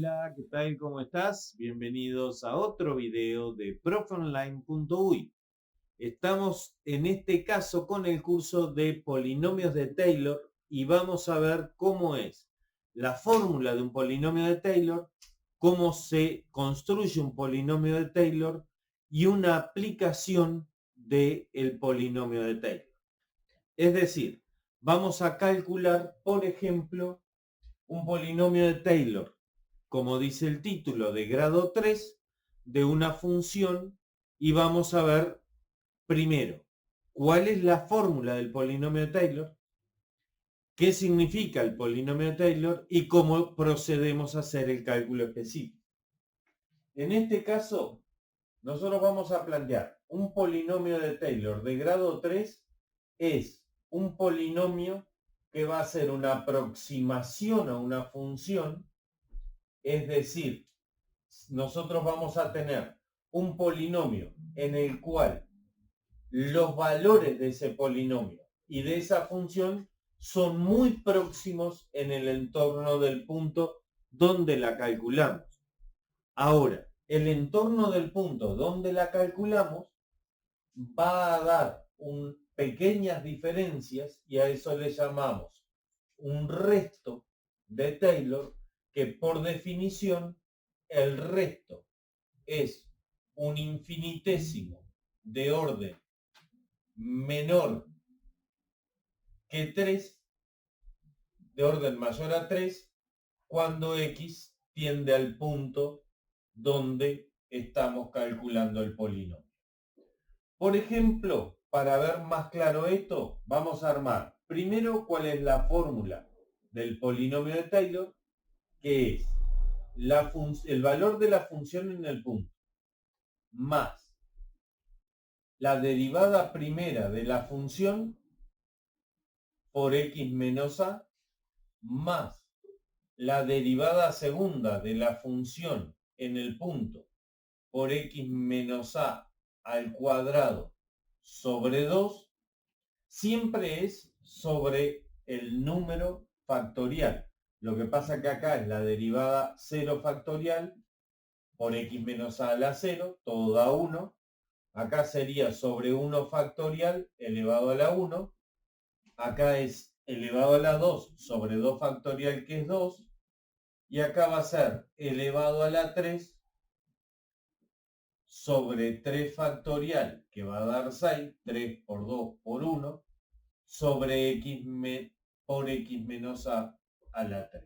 Hola, ¿qué tal? ¿Cómo estás? Bienvenidos a otro video de profeonline.uy. Estamos en este caso con el curso de polinomios de Taylor y vamos a ver cómo es la fórmula de un polinomio de Taylor, cómo se construye un polinomio de Taylor y una aplicación del polinomio de Taylor. Es decir, vamos a calcular, por ejemplo, un polinomio de Taylor, como dice el título, de grado 3 de una función, y vamos a ver primero cuál es la fórmula del polinomio de Taylor, qué significa el polinomio de Taylor y cómo procedemos a hacer el cálculo específico. En este caso, nosotros vamos a plantear un polinomio de Taylor de grado 3 es un polinomio que va a ser una aproximación a una función. Es decir, nosotros vamos a tener un polinomio en el cual los valores de ese polinomio y de esa función son muy próximos en el entorno del punto donde la calculamos. Ahora, el entorno del punto donde la calculamos va a dar pequeñas diferencias y a eso le llamamos un resto de Taylor, que por definición el resto es un infinitésimo de orden menor que 3, de orden mayor a 3, cuando x tiende al punto donde estamos calculando el polinomio. Por ejemplo, para ver más claro esto, vamos a armar primero cuál es la fórmula del polinomio de Taylor, que es el valor de la función en el punto más la derivada primera de la función por x menos a más la derivada segunda de la función en el punto por x menos a al cuadrado sobre 2, siempre es sobre el número factorial. Lo que pasa que acá es la derivada 0 factorial por x menos a la 0, todo da 1. Acá sería sobre 1 factorial elevado a la 1. Acá es elevado a la 2 sobre 2 factorial, que es 2. Y acá va a ser elevado a la 3 sobre 3 factorial, que va a dar 6. 3 por 2 por 1. Sobre x por x menos a la 3.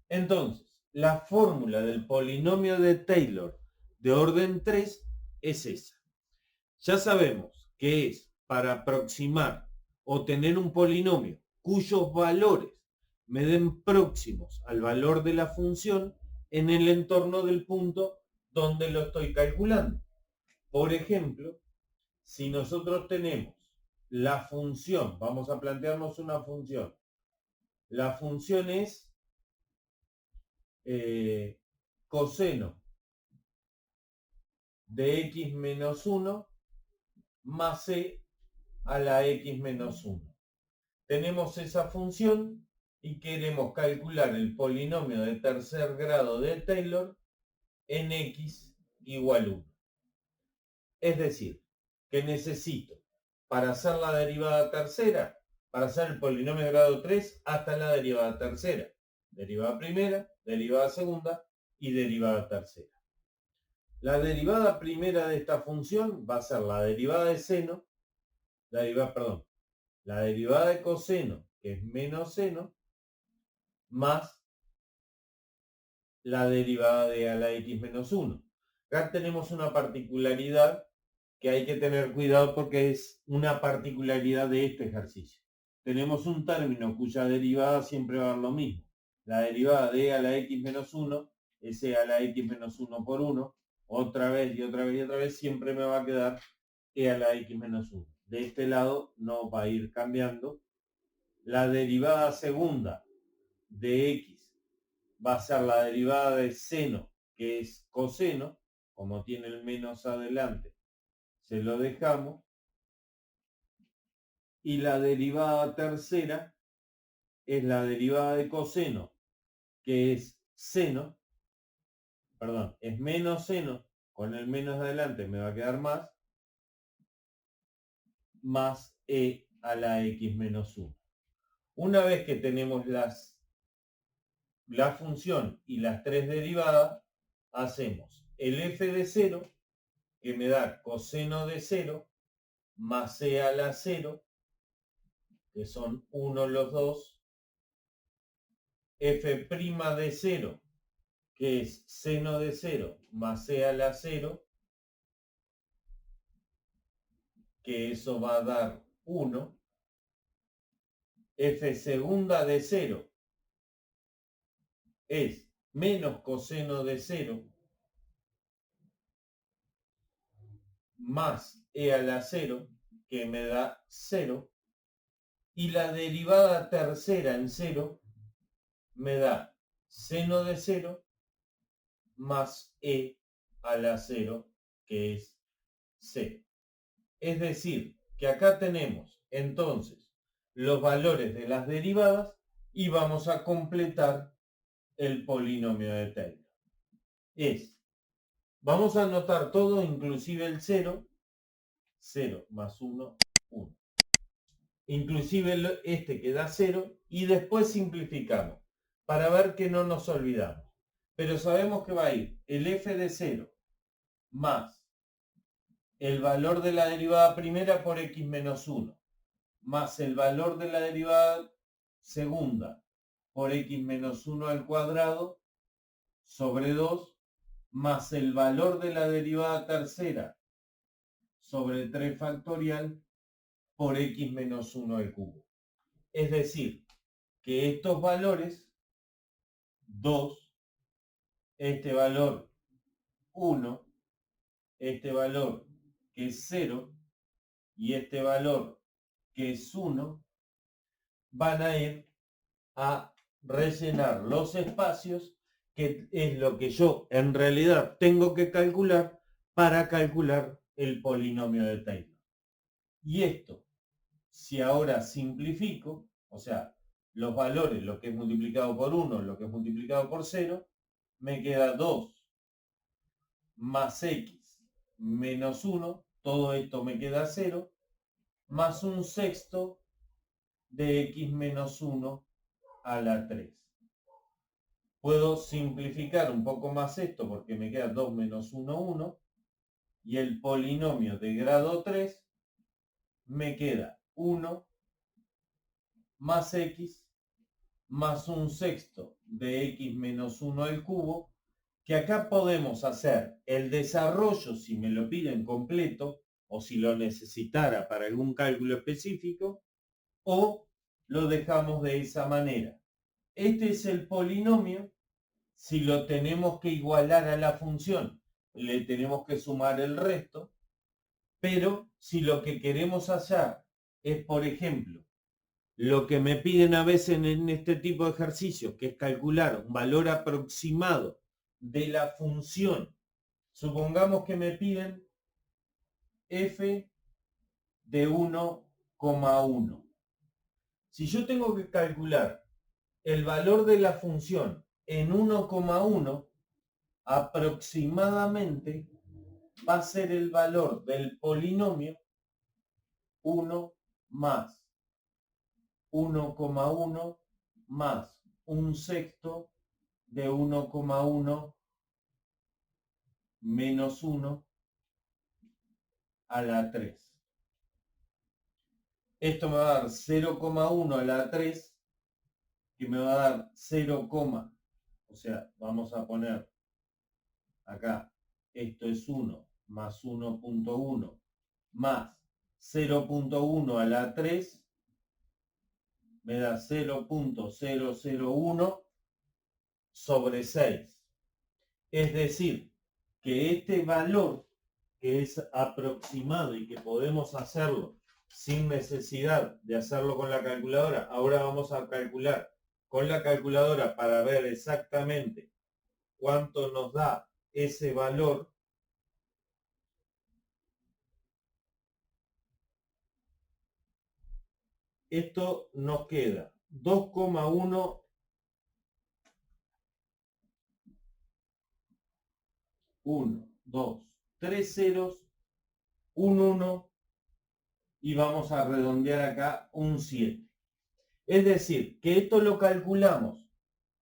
Entonces, la fórmula del polinomio de Taylor de orden 3 es esa. Ya sabemos que es para aproximar o tener un polinomio cuyos valores me den próximos al valor de la función en el entorno del punto donde lo estoy calculando. Por ejemplo, si nosotros tenemos la función, vamos a plantearnos una función. La función es coseno de x menos 1 más c a la x menos 1. Tenemos esa función y queremos calcular el polinomio de tercer grado de Taylor en x igual 1. Es decir, que necesito, para hacer la derivada tercera, para hacer el polinomio de grado 3, hasta la derivada tercera, derivada primera, derivada segunda y derivada tercera. La derivada primera de esta función va a ser la derivada de seno, la derivada de coseno, que es menos seno, más la derivada de a la x menos 1. Acá tenemos una particularidad que hay que tener cuidado porque es una particularidad de este ejercicio. Tenemos un término cuya derivada siempre va a dar lo mismo. La derivada de a la x menos 1 es e a la x menos 1 por 1. Otra vez y otra vez y otra vez siempre me va a quedar e a la x menos 1. De este lado no va a ir cambiando. La derivada segunda de x va a ser la derivada de seno, que es coseno. Como tiene el menos adelante, se lo dejamos. Y la derivada tercera es la derivada de coseno, que es seno, perdón, es menos seno, con el menos de adelante me va a quedar más e a la x menos 1. Una vez que tenemos la función y las tres derivadas, hacemos el f de 0, que me da coseno de 0, más e a la 0, que son 1 los dos, f' de 0, que es seno de 0, más e a la 0, que eso va a dar 1, f segunda de 0 es menos coseno de 0, más e a la 0, que me da 0, y la derivada tercera en 0 me da seno de 0 más e a la 0, que es 0. Es decir, que acá tenemos entonces los valores de las derivadas y vamos a completar el polinomio de Taylor. Vamos a anotar todo, inclusive el 0, 0 más 1, 1. Inclusive este que da 0 y después simplificamos para ver que no nos olvidamos. Pero sabemos que va a ir el f de 0 más el valor de la derivada primera por x menos 1 más el valor de la derivada segunda por x menos 1 al cuadrado sobre 2 más el valor de la derivada tercera sobre 3 factorial por x menos 1 al cubo. Es decir, que estos valores, 2, este valor 1, este valor que es 0 y este valor que es 1, van a ir a rellenar los espacios, que es lo que yo en realidad tengo que calcular para calcular el polinomio de Taylor. Y esto, si ahora simplifico, o sea, los valores, lo que es multiplicado por 1, lo que es multiplicado por 0, me queda 2 más x menos 1, todo esto me queda 0, más un sexto de x menos 1 a la 3. Puedo simplificar un poco más esto porque me queda 2 menos 1, 1, y el polinomio de grado 3 me queda 1 más x más un sexto de x menos 1 al cubo, que acá podemos hacer el desarrollo si me lo piden completo o si lo necesitara para algún cálculo específico, o lo dejamos de esa manera. Este es el polinomio. Si lo tenemos que igualar a la función, le tenemos que sumar el resto, pero si lo que queremos hacer es, por ejemplo, lo que me piden a veces en este tipo de ejercicios, que es calcular un valor aproximado de la función. Supongamos que me piden f de 1,1. Si yo tengo que calcular el valor de la función en 1,1, aproximadamente va a ser el valor del polinomio 1 más 1,1 más un sexto de 1,1 menos 1 a la 3. Esto me va a dar 0,1 a la 3, que me va a dar 0, o sea, vamos a poner acá, esto es 1 más 1,1 más 0,1 a la 3, me da 0,001 sobre 6. Es decir, que este valor, que es aproximado y que podemos hacerlo sin necesidad de hacerlo con la calculadora, ahora vamos a calcular con la calculadora para ver exactamente cuánto nos da ese valor. Esto nos queda 2,1 1, 2, 3 ceros, un 1 y vamos a redondear acá un 7. Es decir, que esto lo calculamos.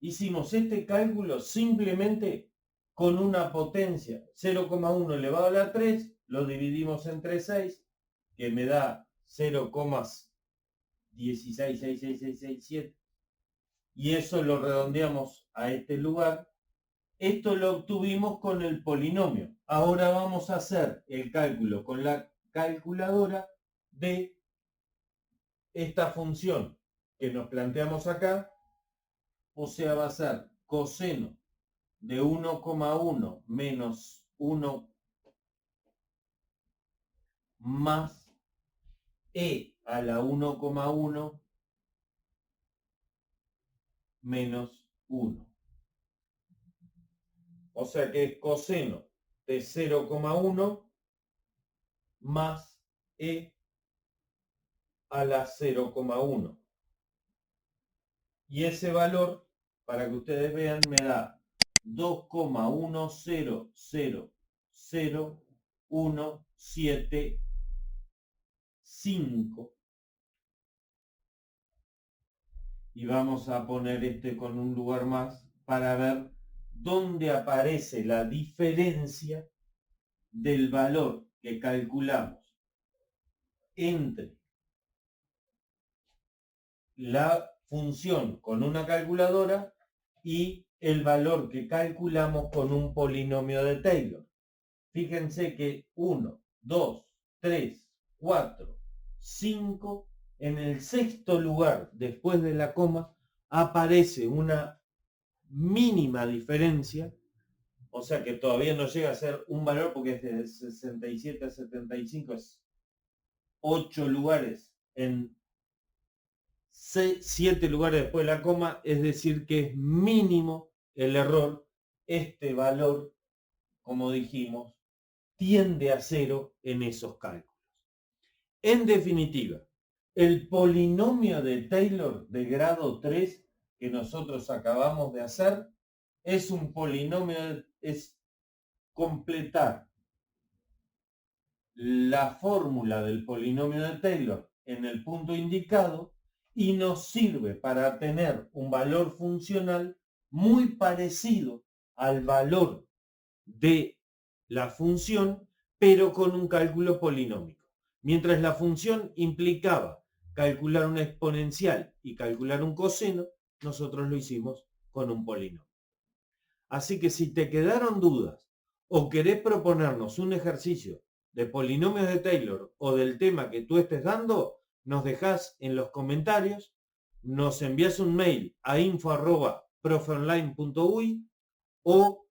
Hicimos este cálculo simplemente con una potencia 0,1 elevado a la 3, lo dividimos entre 6, que me da 0,166667, y eso lo redondeamos a este lugar. Esto lo obtuvimos con el polinomio. Ahora vamos a hacer el cálculo con la calculadora de esta función que nos planteamos acá, o sea, va a ser coseno de 1,1 menos 1 más e a la 1,1 menos 1. O sea que es coseno de 0,1 más e a la 0,1. Y ese valor, para que ustedes vean, me da 2,1000175. Y vamos a poner este con un lugar más para ver dónde aparece la diferencia del valor que calculamos entre la función con una calculadora y el valor que calculamos con un polinomio de Taylor. Fíjense que 1, 2, 3, 4, 5, en el sexto lugar después de la coma aparece una mínima diferencia, o sea que todavía no llega a ser un valor porque es de 67 a 75, es 8 lugares en 7 lugares después de la coma, es decir que es mínimo el error. Este valor, como dijimos, tiende a 0 en esos cálculos. En definitiva, el polinomio de Taylor de grado 3 que nosotros acabamos de hacer es un polinomio, es completar la fórmula del polinomio de Taylor en el punto indicado y nos sirve para tener un valor funcional muy parecido al valor de la función, pero con un cálculo polinómico. Mientras la función implicaba calcular una exponencial y calcular un coseno, nosotros lo hicimos con un polinomio. Así que si te quedaron dudas o querés proponernos un ejercicio de polinomios de Taylor o del tema que tú estés dando, nos dejás en los comentarios, nos envías un mail a info@profeonline.uy o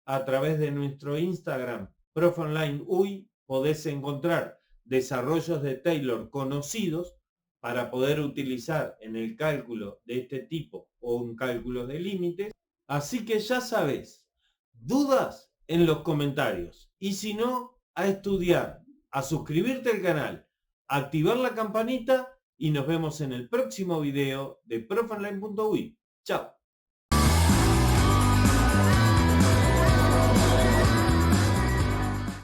a través de nuestro Instagram profeonline.uy podés encontrar desarrollos de Taylor conocidos para poder utilizar en el cálculo de este tipo o en cálculos de límites. Así que ya sabes, dudas en los comentarios y si no, a estudiar, a suscribirte al canal, a activar la campanita y nos vemos en el próximo video de profeonline.uy. Chao.